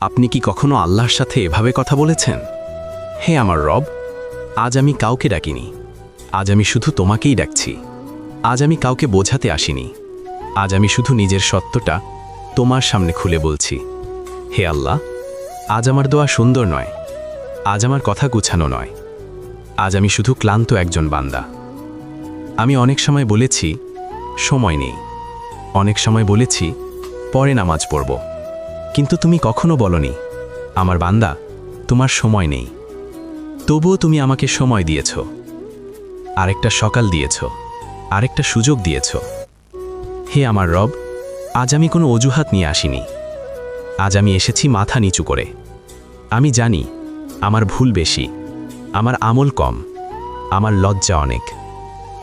আপনি কি কখনো আল্লাহর সাথে এভাবে কথা বলেছেন? হে আমার রব, আজ আমি কাউকে ডাকিনি, আজ আমি শুধু তোমাকেই ডাকছি। আজ আমি কাউকে বোঝাতে আসিনি, আজ আমি শুধু নিজের সত্যটা তোমার সামনে খুলে বলছি। হে আল্লাহ, আজ আমার দোয়া সুন্দর নয়, আজ আমার কথা গুছানো নয়, আজ আমি শুধু ক্লান্ত একজন বান্দা। আমি অনেক সময় বলেছি সময় নেই, অনেক সময় বলেছি পরে নামাজ পড়ব, কিন্তু তুমি কখনো বলনি আমার বান্দা তোমার সময় নেই। তবুও তুমি আমাকে সময় দিয়েছ, আরেকটা সকাল দিয়েছ, আরেকটা সুযোগ দিয়েছ। হে আমার রব, আজ আমি কোনো অজুহাত নিয়ে আসিনি, আজ আমি এসেছি মাথা নিচু করে। আমি জানি আমার ভুল বেশি, আমার আমল কম, আমার লজ্জা অনেক,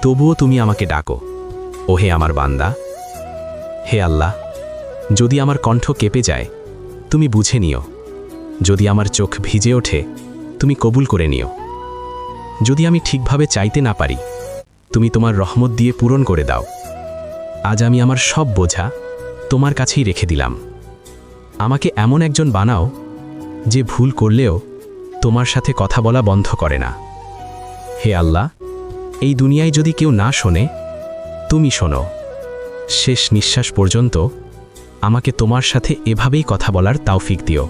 তবুও তুমি আমাকে ডাকো, ও হে আমার বান্দা। হে আল্লাহ, যদি আমার কণ্ঠ কেঁপে যায় তুমি বুঝে নিও, যদি আমার চোখ ভিজে ওঠে তুমি কবুল করে নিও, যদি আমি ঠিকভাবে চাইতে না পারি তুমি তোমার রহমত দিয়ে পূরণ করে দাও। আজ আমি আমার সব বোঝা তোমার কাছেই রেখে দিলাম। আমাকে এমন একজন বানাও যে ভুল করলেও তোমার সাথে কথা বলা বন্ধ করে না। হে আল্লাহ, এই দুনিয়ায় যদি কেউ না শোনে তুমি শোনো। শেষ নিঃশ্বাস পর্যন্ত আমাকে তোমার সাথে এভাবেই কথা বলার তৌফিক দিও।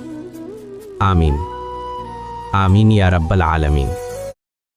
আমিন আমিন ইয়া রাব্বাল আলামিন।